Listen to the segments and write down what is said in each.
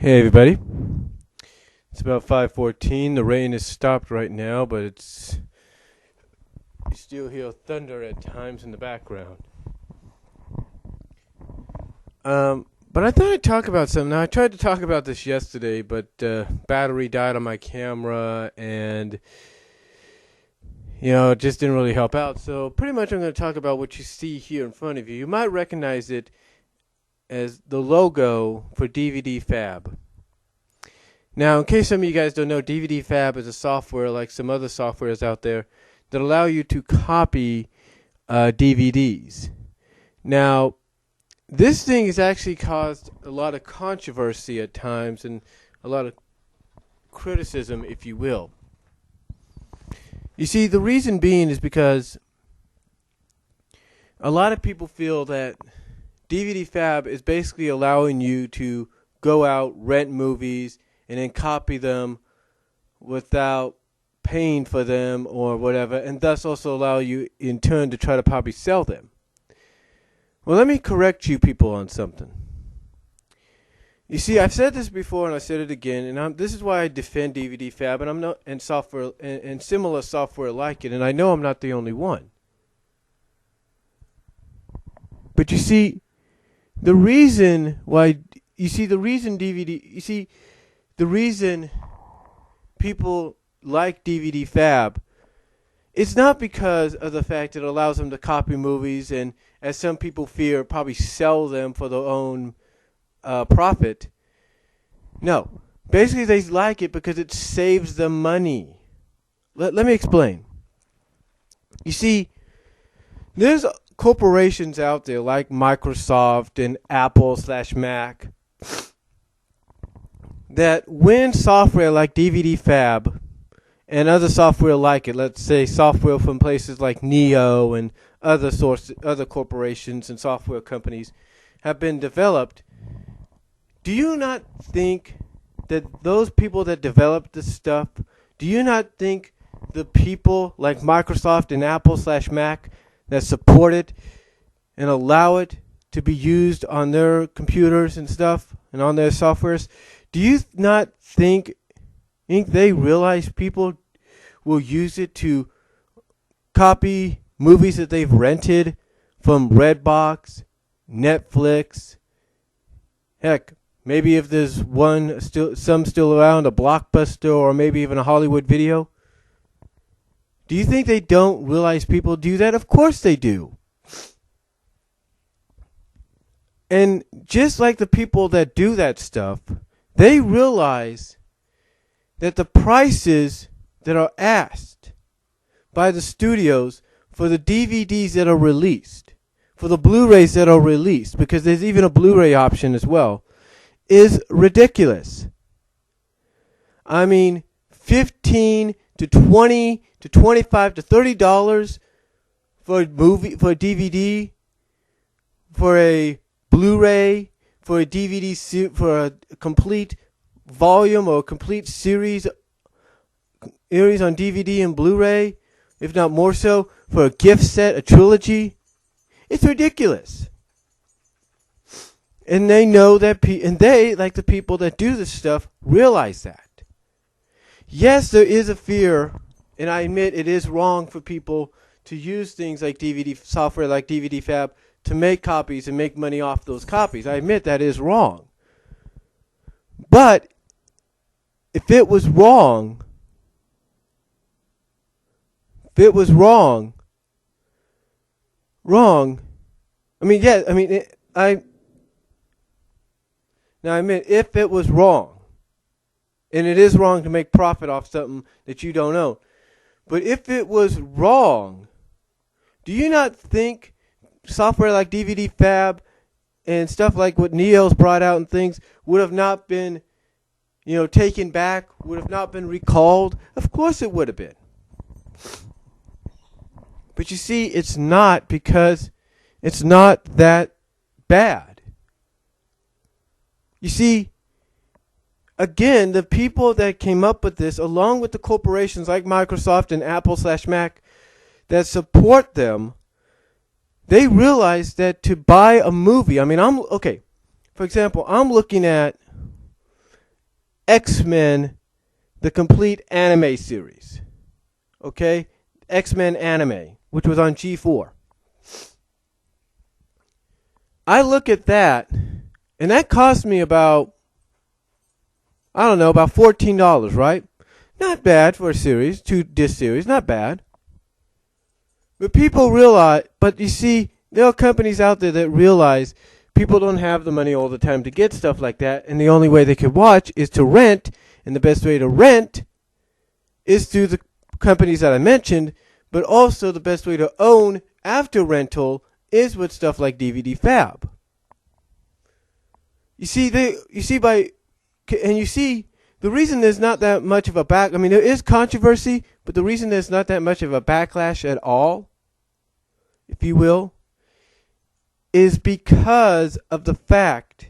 Hey everybody. It's about 5:14. The rain has stopped right now, but you still hear thunder at times in the background. But I thought I'd talk about something. Now I tried to talk about this yesterday, but battery died on my camera and it just didn't really help out. So pretty much I'm going to talk about what you see here in front of you. You might recognize it as the logo for DVDFAB. Now, in case some of you guys don't know, DVDFAB is a software like some other softwares out there that allow you to copy DVDs. Now, this thing has actually caused a lot of controversy at times and a lot of criticism, if you will. You see, the reason being is because a lot of people feel that DVDFAB is basically allowing you to go out, rent movies, and then copy them without paying for them or whatever, and thus also allow you in turn to try to probably sell them. Well, let me correct you people on something. You see, I've said this before and I said it again, and this is why I defend DVDFAB and I'm not and software and similar software like it, and I know I'm not the only one. But you see, the reason people like DVDFAB, it's not because of the fact that it allows them to copy movies and, as some people fear, probably sell them for their own profit. No. Basically, they like it because it saves them money. Let me explain. You see, there's corporations out there like Microsoft and Apple/Mac that when software like DVDFAB and other software like it, let's say software from places like Neo and other corporations and software companies have been developed, do you not think that those people that developed this stuff, do you not think the people like Microsoft and Apple/Mac that support it and allow it to be used on their computers and stuff and on their softwares, do you not think they realize people will use it to copy movies that they've rented from Redbox, Netflix, heck, maybe if there's some still around, a Blockbuster or maybe even a Hollywood Video? Do you think they don't realize people do that? Of course they do. And just like the people that do that stuff, they realize that the prices that are asked by the studios for the DVDs that are released, for the Blu-rays that are released, because there's even a Blu-ray option as well, is ridiculous. I mean, 15 to 20 to 25 to $30 for a DVD, for a Blu-ray, for a DVD, for a complete volume or a complete series on DVD and Blu-ray, if not more so, for a gift set, a trilogy. It's ridiculous. And they know that, and they, like the people that do this stuff, realize that. Yes, there is a fear, and I admit it is wrong for people to use things like software like DVDFAB to make copies and make money off those copies. I admit that is wrong. But if it was wrong, I mean, yeah, I mean, if it was wrong, and it is wrong to make profit off something that you don't own, but if it was wrong, do you not think software like DVDFAB and stuff like what Neo's brought out and things would have not been, taken back, would have not been recalled? Of course it would have been. But you see, it's not, because it's not that bad. You see, again, the people that came up with this, along with the corporations like Microsoft and Apple/Mac that support them, they realize that to buy a movie, I mean, for example, I'm looking at X-Men, the complete anime series. Okay? X-Men anime, which was on G4. I look at that, and that cost me about, I don't know, about $14, right? Not bad for a series, 2-disc series, not bad. But people realize, but you see, there are companies out there that realize people don't have the money all the time to get stuff like that, and the only way they could watch is to rent, and the best way to rent is through the companies that I mentioned, but also the best way to own after rental is with stuff like DVDFAB. You see, the reason there's not that much of a there is controversy, but the reason there's not that much of a backlash at all, if you will, is because of the fact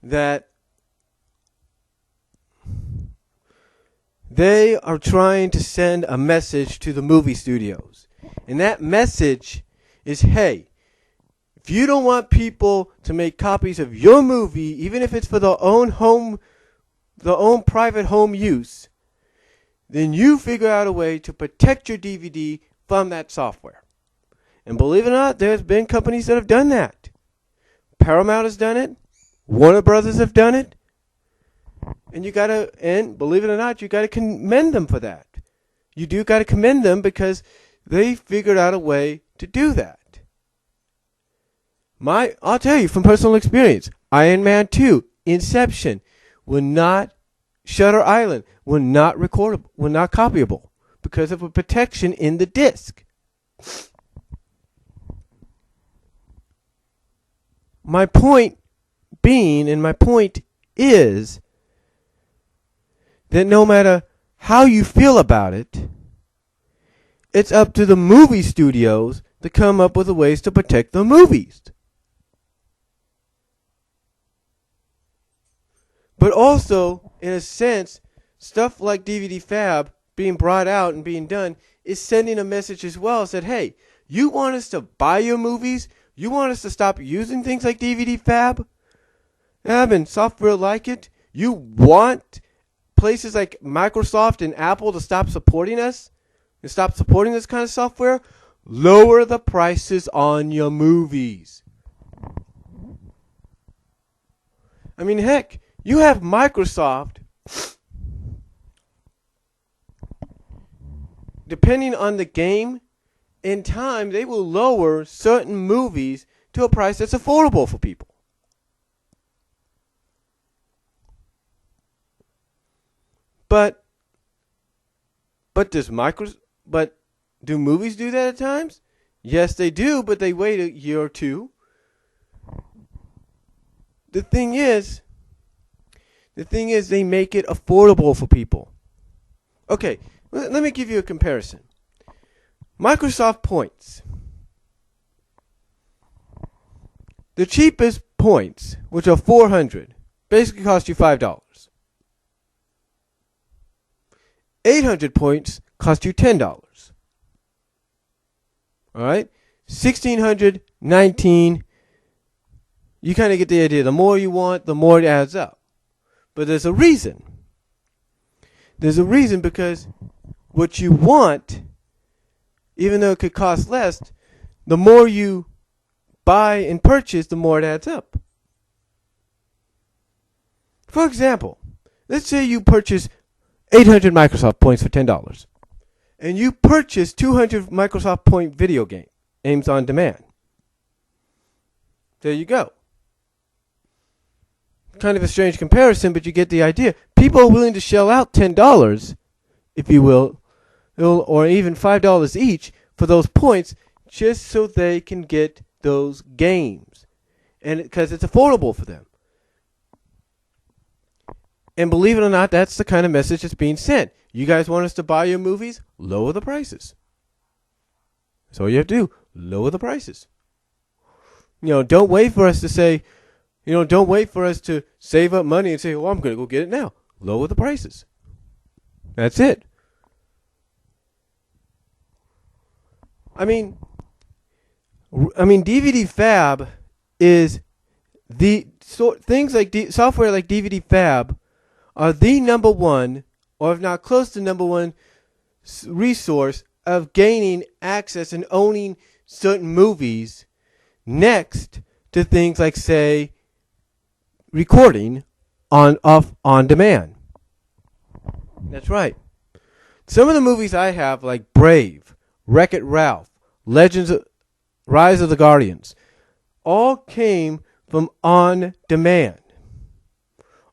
that they are trying to send a message to the movie studios. And that message is, hey, if you don't want people to make copies of your movie, even if it's for their own private home use, then you figure out a way to protect your DVD from that software. And believe it or not, there's been companies that have done that. Paramount has done it. Warner Brothers have done it. And believe it or not, you gotta commend them for that. You do gotta commend them because they figured out a way to do that. I'll tell you from personal experience, Iron Man 2, Inception, Shutter Island were not recordable, were not copyable because of a protection in the disc. My point is that no matter how you feel about it, it's up to the movie studios to come up with ways to protect the movies. But also, in a sense, stuff like DVDFAB being brought out and being done is sending a message as well. Said, hey, you want us to buy your movies? You want us to stop using things like DVDFAB? And software like it? You want places like Microsoft and Apple to stop supporting us? And stop supporting this kind of software? Lower the prices on your movies. I mean, heck, you have Microsoft, depending on the game, in time, they will lower certain movies to a price that's affordable for people. But do movies do that at times? Yes, they do, but they wait a year or two. The thing is they make it affordable for people. Okay, let me give you a comparison. Microsoft points. The cheapest points, which are 400, basically cost you $5. 800 points cost you $10. All right? 1600, 19. You kind of get the idea. The more you want, the more it adds up. But there's a reason. There's a reason because what you want, even though it could cost less, the more you buy and purchase, the more it adds up. For example, let's say you purchase 800 Microsoft points for $10. And you purchase 200 Microsoft point video games on demand. There you go. Kind of a strange comparison, but you get the idea. People are willing to shell out $10, if you will, or even $5 each for those points just so they can get those games. And because it's affordable for them. And believe it or not, that's the kind of message that's being sent. You guys want us to buy your movies? Lower the prices. That's all you have to do. Lower the prices. Don't wait for us to say, don't wait for us to save up money and say, I'm going to go get it now. Lower the prices. That's it. I mean, DVD-FAB is things like software like DVD-FAB are the number one, or if not close to number one, resource of gaining access and owning certain movies next to things like, say, recording on demand. That's right. Some of the movies I have, like Brave, Wreck-It Ralph, Rise of the Guardians, all came from on demand.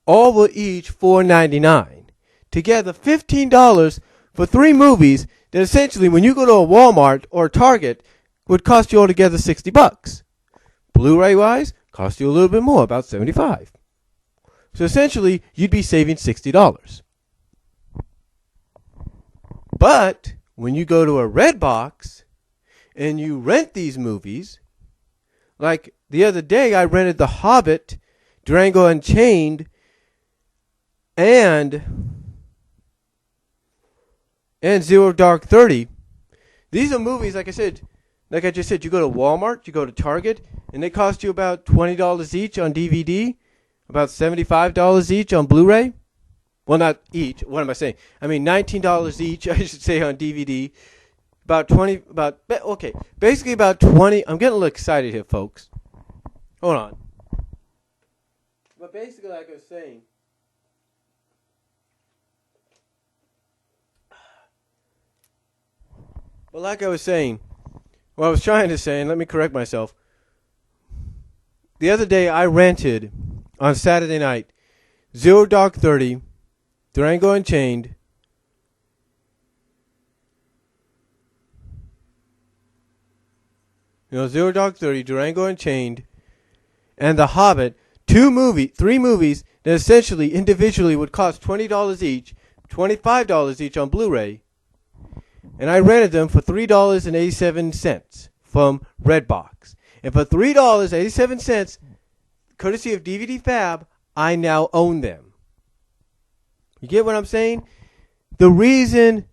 All were each $4.99. Together, $15 for 3 movies that essentially, when you go to a Walmart or a Target, would cost you altogether $60. Blu-ray wise, cost you a little bit more, about $75. So essentially, you'd be saving $60. But when you go to a Redbox and you rent these movies, like the other day I rented The Hobbit, Durango Unchained, and Zero Dark 30. These are movies, like I just said, you go to Walmart, you go to Target, and they cost you about $20 each on DVD, about $75 each on Blu-ray. Well, not each. What am I saying? I mean, $19 each, I should say, on DVD. Basically about 20. I'm getting a little excited here, folks. Hold on. But basically, like I was saying, what I was trying to say, and let me correct myself. The other day, I rented, on Saturday night, Zero Dark 30, Durango Unchained, Zero Dark 30, Durango Unchained, and The Hobbit, 3 movies that essentially, individually, would cost $20 each, $25 each on Blu-ray, and I rented them for $3.87 from Redbox. And for $3.87, courtesy of DVD-FAB, I now own them. You get what I'm saying? The reason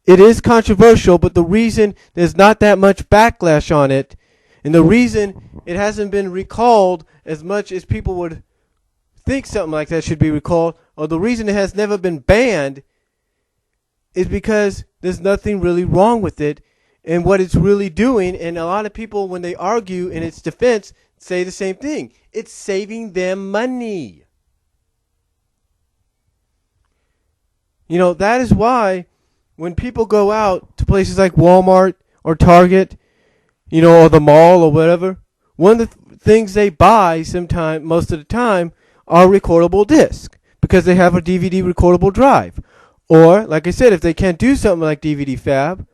it is controversial, but the reason there's not that much backlash on it, and the reason it hasn't been recalled as much as people would think something like that should be recalled, or the reason it has never been banned, is because there's nothing really wrong with it and what it's really doing. And a lot of people, when they argue in its defense, say the same thing. It's saving them money. That is why when people go out to places like Walmart or Target, or the mall or whatever, one of the things they buy most of the time, are recordable discs because they have a DVD recordable drive. Or, like I said, if they can't do something like DVD-FAB,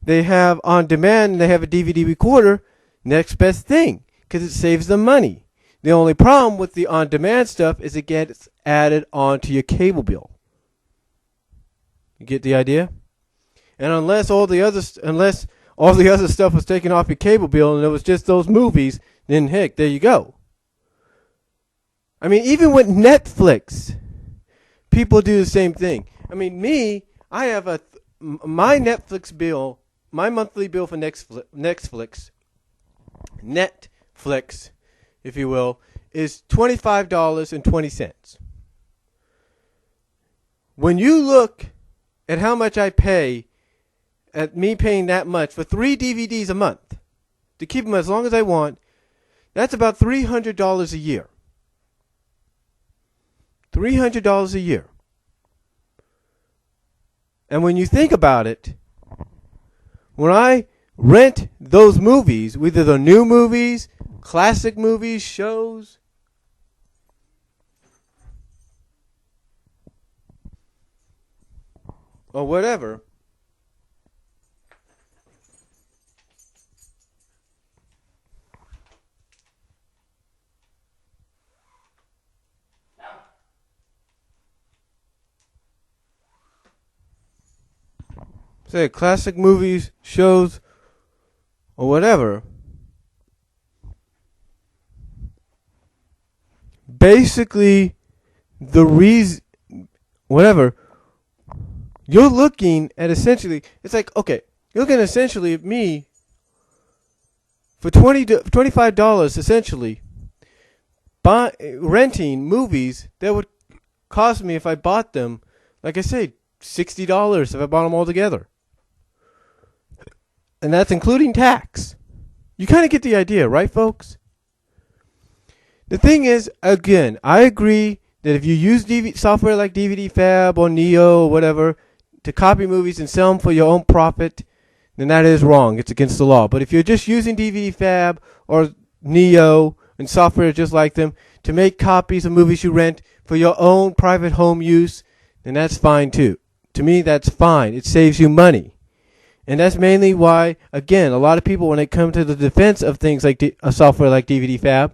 they have on demand and they have a DVD recorder, next best thing, because it saves them money. The only problem with the on-demand stuff is it gets added onto your cable bill. You get the idea? And unless all the other stuff was taken off your cable bill and it was just those movies, then heck, there you go. I mean, even with Netflix, people do the same thing. I mean, I have my Netflix bill, my monthly bill for Netflix, if you will, is $25.20. When you look at how much I pay, at me paying that much for 3 DVDs a month, to keep them as long as I want, that's about $300 a year. $300 a year. And when you think about it, when I rent those movies, whether they're new movies, classic movies, shows, or whatever, say classic movies, shows, or whatever, basically the reason, whatever, you're looking at essentially, it's like, okay, you're looking essentially at me for $25 essentially, renting movies that would cost me if I bought them, like I say, $60 if I bought them all together. And that's including tax. You kind of get the idea, right, folks? The thing is, again, I agree that if you use software like DVDFAB or Neo or whatever to copy movies and sell them for your own profit, then that is wrong. It's against the law. But if you're just using DVDFAB or Neo and software just like them to make copies of movies you rent for your own private home use, then that's fine too. To me, that's fine. It saves you money. And that's mainly why, again, a lot of people, when they come to the defense of things like a software like DVDFAB,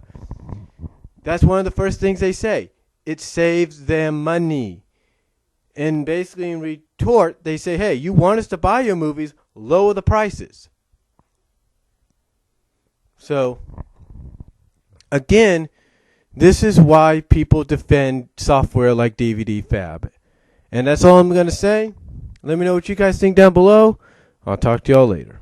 that's one of the first things they say. It saves them money. And basically in retort, they say, hey, you want us to buy your movies, lower the prices. So, again, this is why people defend software like DVDFAB. And that's all I'm going to say. Let me know what you guys think down below. I'll talk to y'all later.